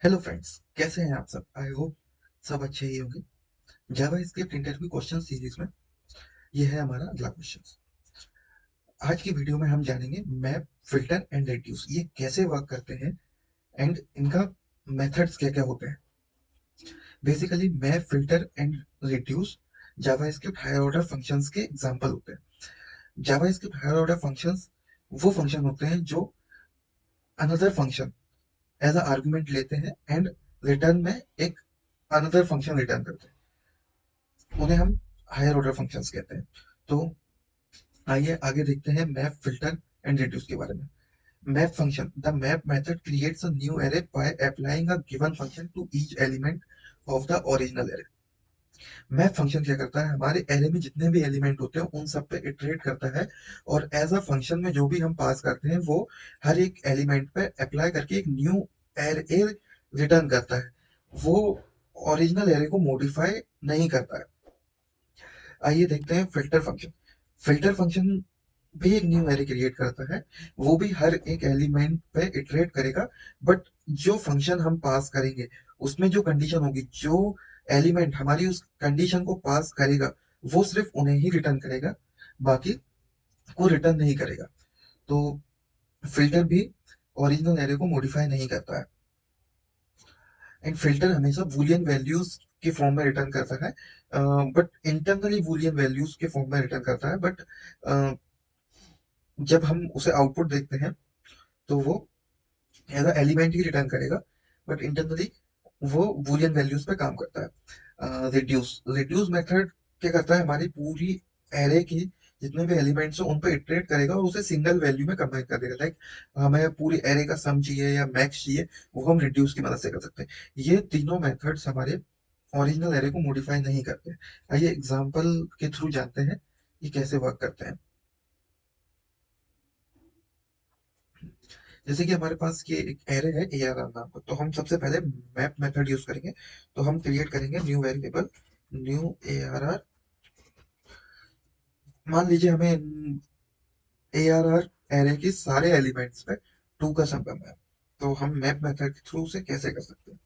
Hello friends, कैसे हैं आप सब? आई होप सब अच्छे ही होंगे। जावास्क्रिप्ट इंटरव्यू क्वेश्चन सीरीज में ये है हमारा अगला क्वेश्चन। आज की वीडियो में हम जानेंगे मैप, फिल्टर एंड रेड्यूस ये कैसे वर्क करते हैं एंड इनका मेथड्स क्या क्या होते हैं। Basically map, filter and reduce JavaScript higher order functions के एग्जांपल होते हैं। जावास्क्रिप्ट हायर ऑर्डर फंक्शंस वो फंक्शन होते हैं जो another function as a argument लेते हैं एंड रिटर्न में एक अनदर फंक्शन रिटर्न करते हैं। उन्हें हम हायर ऑर्डर फंक्शंस कहते हैं। तो आइए आगे देखते हैं मैप, फिल्टर एंड रिड्यूस के बारे में। Map function, the map method creates a new array by applying a given function to each element of the original array. Map function क्या करता है, हमारे एरे में जितने भी एलिमेंट होते हैं उन सब पे इटरेट करता है और एज अ फंक्शन में जो भी हम पास करते हैं वो हर एक एलिमेंट पे अप्लाई करके एक न्यू एरे रिटर्न करता है। वो ओरिजिनल एरे को मॉडिफाई नहीं करता है। आइए देखते हैं फिल्टर फंक्शन। फिल्टर फंक्शन भी एक न्यू एरे क्रिएट करता है। वो भी हर एक एलिमेंट पे इटरेट करेगा, बट जो फंक्शन हम पास करेंगे उसमें जो कंडीशन होगी, जो एलिमेंट हमारी उस कंडीशन को पास करेगा वो सिर्फ उन्हें ही रिटर्न करेगा, बाकी को रिटर्न नहीं करेगा। तो फिल्टर भी ओरिजिनल एरे को मॉडिफाई नहीं करता है। एंड फिल्टर हमेशा बूलियन वैल्यूज के फॉर्म में रिटर्न करता है, बट इंटरनली बूलियन वैल्यूज के फॉर्म में रिटर्न करता है। बट जब हम उसे आउटपुट देखते हैं तो वो एज अ एलिमेंट ही रिटर्न करेगा, बट इंटरनली वो बूलियन वैल्यूज पे काम करता है। रिड्यूस रिड्यूस मेथड क्या करता है, हमारी पूरी एरे की जितने भी एलिमेंट्स हो उन पे इटरेट करेगा और उसे सिंगल वैल्यू में कन्वर्ट कर देगा। लाइक हमें पूरी एरे का सम चाहिए या मैक्स चाहिए, वो हम रिड्यूस की मदद से कर सकते हैं। ये तीनों मेथड्स हमारे ओरिजिनल एरे को मॉडिफाई नहीं करते। आइए एग्जांपल के थ्रू जानते हैं ये कैसे वर्क करते हैं। जैसे कि हमारे पास ये एक एरे है ARR नाम का, तो हम सबसे पहले मैप मेथड यूज करेंगे। तो हम क्रिएट करेंगे न्यू वेरिएबल, न्यू ARR। मान लीजिए हमें ARR एरे के सारे एलिमेंट्स पे 2 का सम करना है। तो हम मैप मेथड के थ्रू से कैसे कर सकते हैं,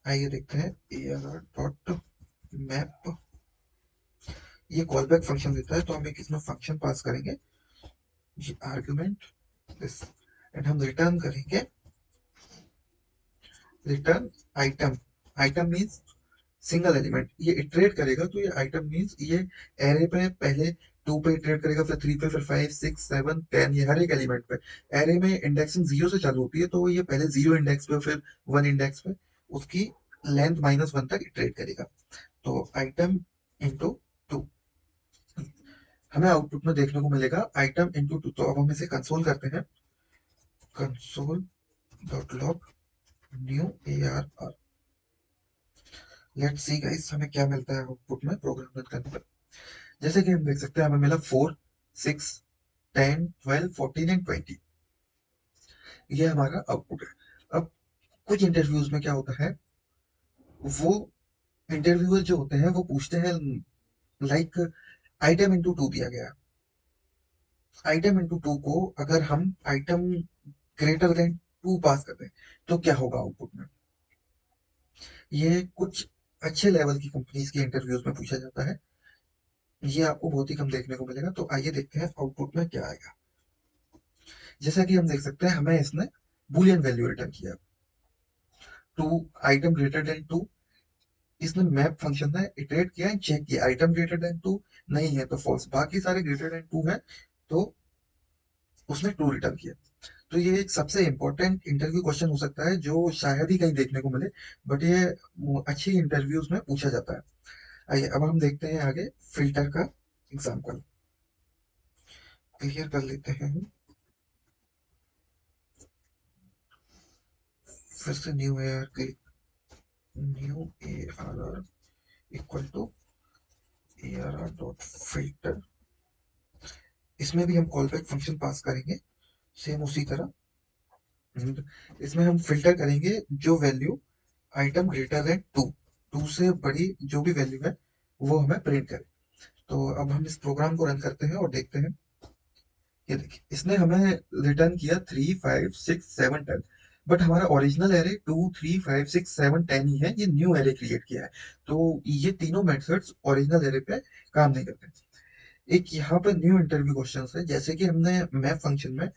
आइए देखते हैं। ARR डॉट मैप, ये कॉल बैक फंक्शन देता है, तो हम एक इसमें फंक्शन पास करेंगे, ये आर्गुमेंट दिस, एंड हम रिटर्न करेंगे return item. Item means single element, ये इटरेट करेगा तो ये आइटम मींस ये एरे पे पहले 2 पे इटरेट करेगा, फिर 3 पे, फिर 5 6 7 10, ये हर एक एलिमेंट पे। एरे में इंडेक्सिंग 0 से चालू होती है, तो ये पहले 0 इंडेक्स पे, फिर 1 इंडेक्स पे उसकी लेंथ -1 तक इटरेट करेगा। तो आइटम इंटू 2 हमें आउटपुट में देखने को मिलेगा आइटम इंटू 2। तो अब हम इसे कंसोल करते हैं, console dot log new ARR। Let's see guys हमें क्या मिलता है आउटपुट में प्रोग्राम रन करने पर। जैसे कि हम देख सकते हैं हमें मिला 4 6 10 12 14 एंड 20। ये हमारा आउटपुट है। अब कुछ इंटरव्यूज में क्या होता है, वो इंटरव्यूअर जो होते हैं वो पूछते हैं लाइक आइटम इंटू 2 दिया गया। आइटम इंटू 2 को अगर हम आइटम ग्रेटर देन 2 पास करते हैं तो क्या होगा आउटपुट में। ये कुछ अच्छे लेवल की कंपनीज के इंटरव्यूज में पूछा जाता है। ये आपको बहुत ही कम देखने को मिलेगा। तो आइए देखते हैं आउटपुट में क्या आएगा। जैसा कि हम देख सकते हैं हमें इसने बूलियन वैल्यू रिटर्न किया, 2 आइटम ग्रेटर देन 2। इसने मैप फंक्शन में इटरेट किया एंड चेक किया आइटम ग्रेटर देन 2 नहीं है तो फॉल्स, बाकी सारे ग्रेटर देन 2 है तो उसने 2 रिटर्न किया। तो ये एक सबसे इंपॉर्टेंट इंटरव्यू क्वेश्चन हो सकता है जो शायद ही कहीं देखने को मिले, बट ये अच्छी इंटरव्यूज में पूछा जाता है। आइए अब हम देखते हैं आगे फिल्टर का एग्जाम्पल क्लियर कर लेते हैं हम। फिर से new AR click, new ARR equal to ARR dot filter. इसमें भी हम कॉल बैक फंक्शन पास करेंगे सेम उसी तरह। इसमें हम फिल्टर करेंगे जो वैल्यू आइटम ग्रेटर देन 2, 2 से बड़ी जो भी वैल्यू है वो हमें प्रिंट करे। तो अब हम इस प्रोग्राम को रन करते हैं और देखते हैं। ये देखिए इसने हमें रिटर्न किया 3 5 6 7 10। बट हमारा ओरिजिनल एरे 2 3 5 6 7 10 ही है, ये न्यू एरे क्रिएट किया है। तो ये तीनों मेथड्स ओरिजिनल एरे पे काम नहीं करते। एक यहाँ पे न्यू इंटरव्यू क्वेश्चन है, जैसे कि हमने मैप फंक्शन में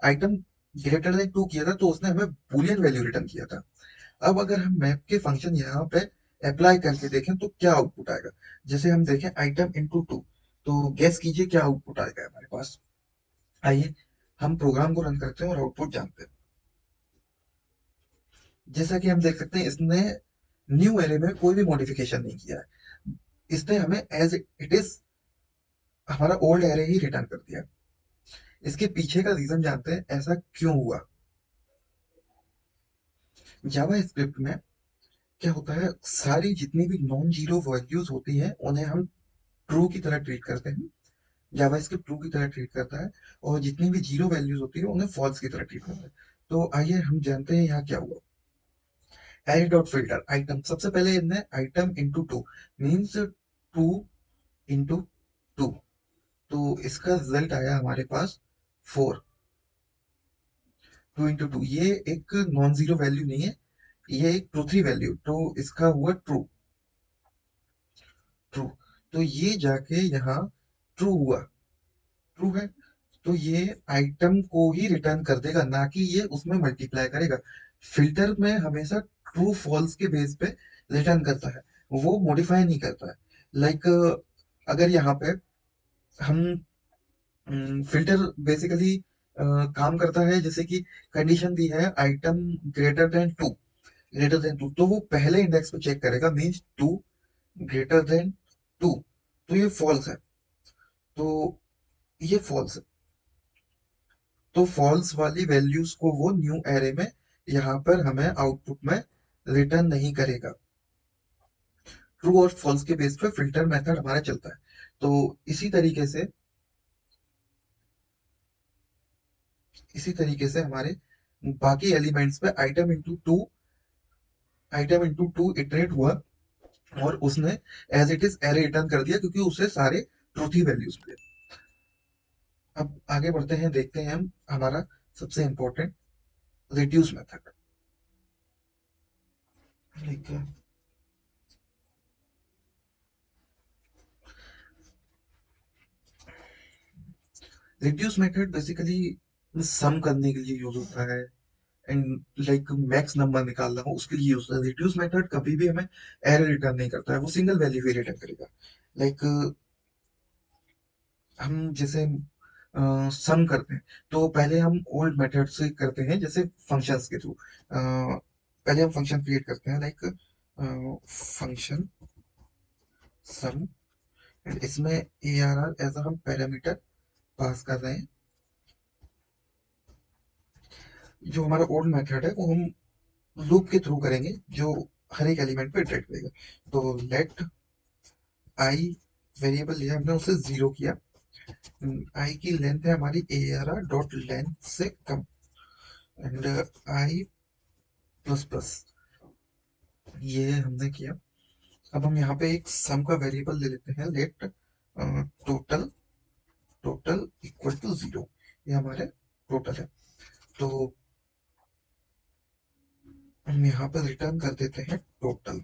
आइटम ग्रेटर देन 2 किया था तो उसने हमें बुलियन वैल्यू रिटर्न किया था। अब अगर हम मैप के फंक्शन यहाँ पे अप्लाई करके देखें तो क्या आउटपुट आएगा। जैसे हम देखें आइटम इंटू टू, तो गेस कीजिए क्या आउटपुट आएगा हमारे पास। आइए हम प्रोग्राम को रन करते हैं और आउटपुट जानते हैं। जैसा कि हम देख सकते हैं इसने न्यू एरे में कोई भी मॉडिफिकेशन नहीं किया है, इसने हमें एज इट इज हमारा ओल्ड एरे ही रिटर्न कर दिया। इसके पीछे का रीजन जानते हैं ऐसा क्यों हुआ। जावा स्क्रिप्ट में क्या होता है, सारी जितनी भी नॉन जीरो वैल्यूज होती हैं उन्हें हम ट्रू की तरह ट्रीट करते हैं। जावा स्क्रिप्ट ट्रू की तरह ट्रीट करता है, और जितनी भी जीरो वैल्यूज होती है उन्हें फॉल्स की तरह ट्रीट करता है। तो आइए हम जानते हैं यहाँ क्या हुआ। एरे डॉट फिल्टर आइटम, सबसे पहले इनने item into two means two into two, तो इसका रिजल्ट आया हमारे पास 4। 2 इंटू 2 ये एक नॉन जीरो वैल्यू नहीं है, ये एक ट्रू थ्री वैल्यू, तो इसका हुआ ट्रू। ट्रू, तो ये जाके यहाँ ट्रू हुआ। ट्रू है, तो ये आइटम को ही रिटर्न कर देगा, ना कि ये उसमें मल्टीप्लाई करेगा। फिल्टर में हमेशा ट्रू फॉल्स के बेस पे रिटर्न करता है, वो मॉडिफाई नहीं करता है। लाइक अगर यहाँ पे हम फिल्टर बेसिकली काम करता है, जैसे कि कंडीशन दी है item greater than two, greater than two, तो वो पहले इंडेक्स पे चेक करेगा, means two greater than two, तो ये फॉल्स है। तो ये फॉल्स है, तो फॉल्स वाली वैल्यूज को वो न्यू एरे में यहाँ पर हमें आउटपुट में रिटर्न नहीं करेगा। ट्रू और फॉल्स के बेस पे फिल्टर मेथड हमारा चलता है। तो इसी तरीके से हमारे बाकी एलिमेंट्स पे आइटम इंटू टू इटरेट हुआ, और उसने as it is array return कर दिया क्योंकि उसे सारे ट्रूथ ही वैल्यूज मिले। अब आगे बढ़ते हैं, देखते हैं हम हमारा सबसे important reduce method. Like reduce method basically sum करने के लिए यूज होता है, एंड लाइक मैक्स नंबर निकालना हो उसके लिए यूज होता है। रिड्यूस मेथड कभी भी हमें एरर रिटर्न नहीं करता है, वो सिंगल वैल्यू ही रिटर्न करेगा। लाइक हम जैसे सम करते हैं, तो पहले हम ओल्ड मेथड से करते हैं, जैसे फंक्शंस के थ्रू। पहले हम फंक्शन क्रिएट करते हैं, लाइक फंक्शन सम, एंड इसमें ए आर आर एज हम पैरामीटर पास कर रहे हैं। जो हमारा ओल्ड मेथड है वो हम लूप के थ्रू करेंगे, जो हर एक एलिमेंट पे इटरेट करेगा। तो लेट आई, वेरिएबल लिया हमने उसे जीरो किया, आई की लेंथ है हमारी ए आर आर डॉट लेंथ से कम, एंड आई प्लस प्लस, ये हमने किया। अब हम यहाँ पे एक सम का वेरिएबल ले लेते हैं, let total, total equal to zero, ये हमारे टोटल है। तो हम यहाँ पे रिटर्न कर देते हैं टोटल।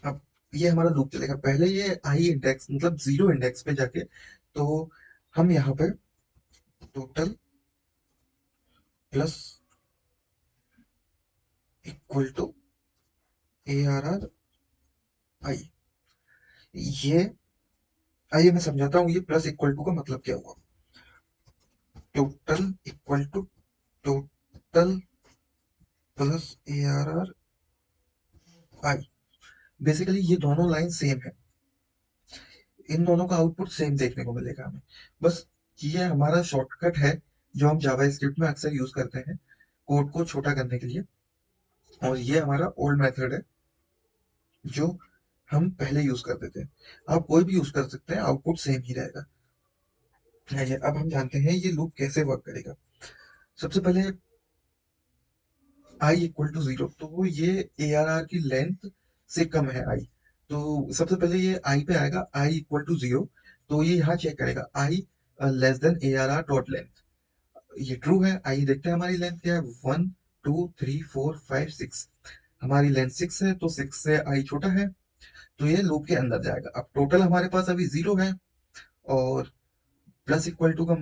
अब ये हमारा लूप चलेगा, पहले ये आई इंडेक्स मतलब जीरो इंडेक्स पे जाके, तो हम यहाँ पे total plus equal to A R R I, ये आइए मैं समझाता हूँ ये प्लस इक्वल टू का मतलब क्या हुआ। Total equal to total plus A R R I, basically ये दोनों लाइन सेम है, इन दोनों का आउटपुट सेम देखने को मिलेगा हमें। बस ये हमारा शॉर्टकट है जो हम जावा स्क्रिप्ट में अक्सर यूज करते हैं कोड को छोटा करने के लिए, और ये हमारा ओल्ड मेथड है जो हम पहले यूज करते थे। आप कोई भी यूज कर सकते हैं, आउटपुट सेम ही रहेगा। आइए अब हम जानते हैं ये लूप कैसे वर्क करेगा। सबसे पहले आई इक्वल टू जीरो, तो ये ए आर आर की लेंथ से कम है आई, तो सबसे पहले ये आई पे आएगा आई इक्वल टू जीरो, तो ये यहाँ चेक करेगा I less than A R R dot length. ये ट्रू है। आइए देखते हैं हमारी लेंथ क्या है। 1 2 3 4 5 6, हमारी लेंथ 6 है, तो 6 से आई छोटा है, तो ये लूप के अंदर जाएगा। अब टोटल हमारे पास अभी 0 है, और प्लस इक्वल टू का,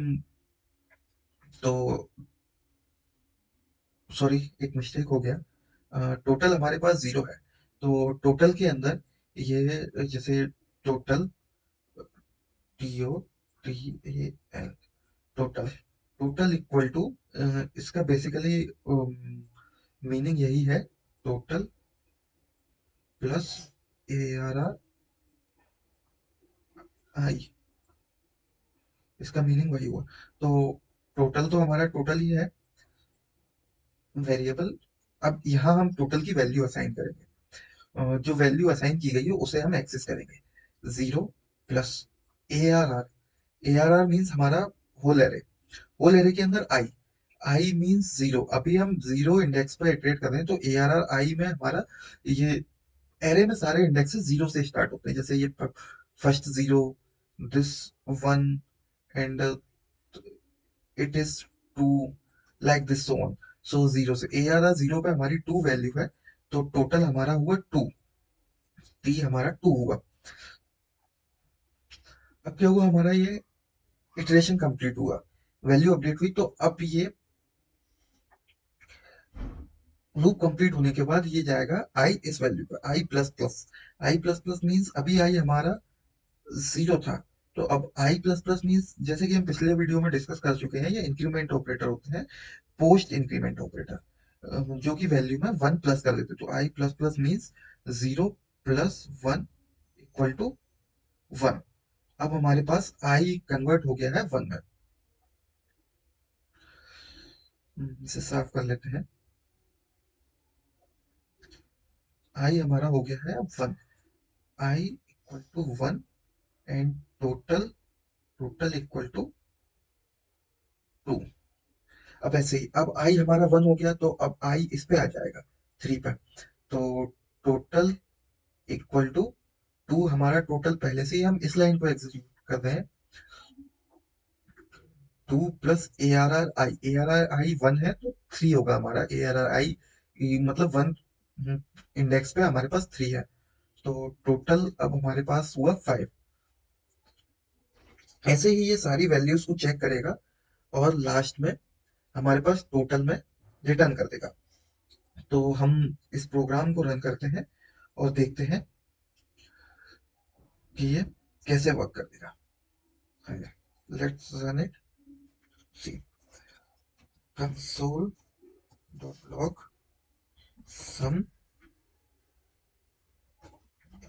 तो सॉरी, एक मिस्टेक हो गया। टोटल हमारे पास 0 है, तो टोटल के अंदर ये जैसे total, T O T A L, total, total equal to, इसका बेसिकली मीनिंग यही है, total plus A R R I, इसका मीनिंग वही हुआ। तो टोटल तो हमारा टोटल ही है वेरिएबल। अब यहाँ हम टोटल की वैल्यू असाइन करेंगे। जो वैल्यू असाइन की गई है उसे हम एक्सेस करेंगे। 0 plus A R R, A R R means हमारा होल एरे, होल एरे के अंदर आई, आई मीन्स 0। अभी हम 0 इंडेक्स पर इटरेट कर रहे हैं, तो ए आर आर आई में हमारा ये एरे में सारे इंडेक्सेस 0 से स्टार्ट होते हैं, जैसे ये first 0, this 1, and it is 2, like this so on. So 0 से ए आर आर 0 पे हमारी 2 वैल्यू है, तो टोटल हमारा हुआ 2, टी हमारा 2 हुआ। अब क्या हुआ, हमारा ये इटरेशन कंप्लीट हुआ, वैल्यू अपडेट हुई, तो अब ये लूप कंप्लीट होने के बाद ये जाएगा आई इस वैल्यू पर, आई प्लस प्लस। आई प्लस प्लस मीन्स अभी आई हमारा 0 था, तो अब आई प्लस प्लस मीन्स, जैसे कि हम पिछले वीडियो में डिस्कस कर चुके हैं, ये इंक्रीमेंट ऑपरेटर होते हैं, पोस्ट इंक्रीमेंट ऑपरेटर, जो कि वैल्यू में 1 प्लस कर देते, तो I plus plus means 0 plus 1 equal to 1। अब हमारे पास आई कन्वर्ट हो गया है 1 में। इसे साफ कर लेते हैं। आई हमारा हो गया है अब 1, I equal to 1, and total, total equal to 2। अब ऐसे ही, अब आई हमारा 1 हो गया, तो अब आई इस पे आ जाएगा 3 पे, तो टोटल इक्वल टू 2। हमारा टोटल पहले से ही हम इस लाइन को एग्जीक्यूट कर रहे हैं, 2 plus A R R I, A R R आई 1 है, तो 3 होगा हमारा ए आर आर आई, मतलब 1 इंडेक्स पे हमारे पास 3 है, तो टोटल अब हमारे पास हुआ 5। ऐसे ही ये सारी वैल्यूज को चेक करेगा, और लास्ट में हमारे पास टोटल में रिटर्न कर देगा। तो हम इस प्रोग्राम को रन करते हैं और देखते हैं कि ये कैसे वर्क कर देगा। Let's run it, see console dot log sum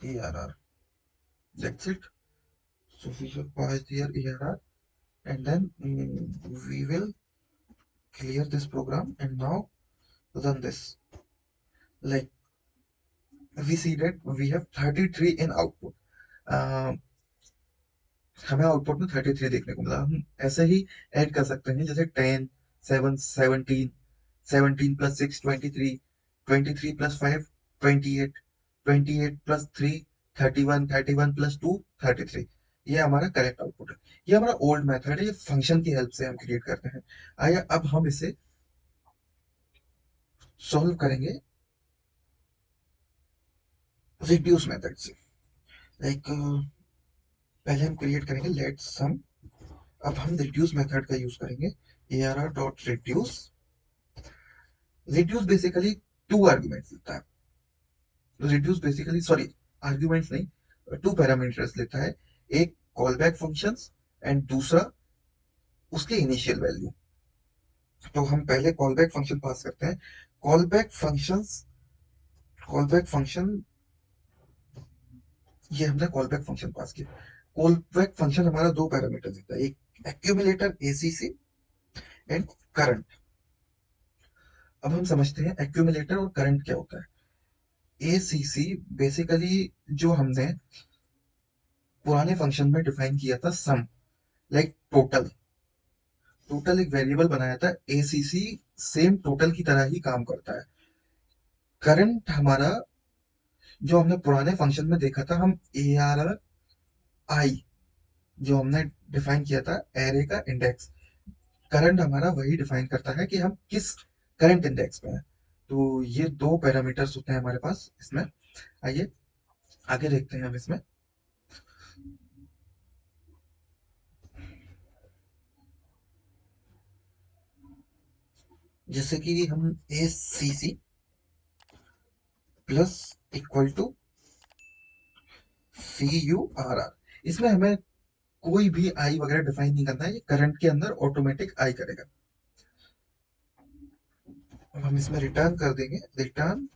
ARR, that's it. So we have passed here ARR, and then we will clear this program and now run this. Like we see that we have 33 in output. uh, हमें output में 33 देखने को मिला। हम ऐसे ही add कर सकते हैं, जैसे 10 7 17, 17 प्लस 6 23, 23 प्लस 5 28, 28 प्लस 3 31, 31 प्लस 2 33। ये हमारा करेक्ट आउटपुट है। ये हमारा ओल्ड मेथड है, ये फंक्शन की हेल्प से हम क्रिएट करते हैं। आइए अब हम इसे सॉल्व करेंगे रिड्यूस मेथड से। लाइक पहले हम क्रिएट करेंगे लेट सम, अब हम रिड्यूस मेथड का यूज करेंगे, arr dot reduce. Reduce basically 2 arguments लेता है। रिड्यूस बेसिकली, सॉरी, आर्गुमेंट्स नहीं, 2 पैरामीटर्स लेता है, एक कॉल बैक फंक्शंस एंड दूसरा उसके इनिशियल वैल्यू। तो हम पहले कॉल बैक फंक्शन पास करते हैं। Call back functions, call back function, ये हमने कॉल बैक फंक्शन पास किया। कॉल बैक फंक्शन हमारा 2 पैरामीटर देता है, एक एक्यूमुलेटर ACC एंड करंट। अब हम समझते हैं एक्यूमुलेटर और करंट क्या होता है। ACC बेसिकली जो हमने पुराने फंक्शन में डिफाइन किया था, सम, लाइक टोटल, टोटल एक वेरिएबल बनाया था। ACC सेम टोटल की तरह ही काम करता है। करंट हमारा, जो हमने पुराने फंक्शन में देखा था, हम ARR आई जो हमने डिफाइन किया था एरे का इंडेक्स, करंट हमारा वही डिफाइन करता है कि हम किस करंट इंडेक्स पे हैं। तो ये दो पैरामीटर्स होते हैं हमारे पास इसमें। आइए आगे देखते हैं हम इसमें। जैसे कि हम A C C plus equal to C U R R, इसमें हमें कोई भी आई वगैरह डिफाइन नहीं करना है, ये करंट के अंदर ऑटोमेटिक आई करेगा। अब हम इसमें रिटर्न कर देंगे, रिटर्न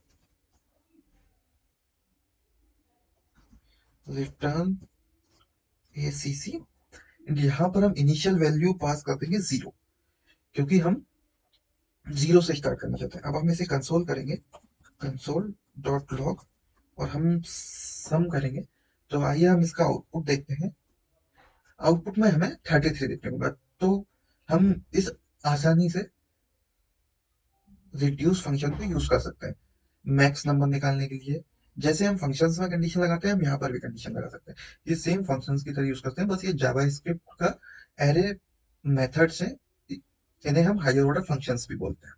रिटर्न ए सी सी। यहाँ पर हम इनिशियल वैल्यू पास कर देंगे 0, क्योंकि हम 0 से स्टार्ट करना चाहते हैं। अब हम इसे कंसोल करेंगे, कंसोल डॉट लॉग, और हम सम करेंगे। तो आइए हम इसका आउटपुट देखते हैं। आउटपुट में हमें 33 देखने को मिला। तो हम इस आसानी से रिड्यूस फंक्शन को यूज कर सकते हैं मैक्स नंबर निकालने के लिए। जैसे हम फंक्शंस में कंडीशन लगाते हैं, हम यहाँ पर भी कंडीशन लगा सकते हैं। ये सेम फंक्शंस की तरह यूज करते हैं, बस ये जावास्क्रिप्ट का एरे मेथड्स है, इन्हें हम हायर ऑर्डर फंक्शंस भी बोलते हैं।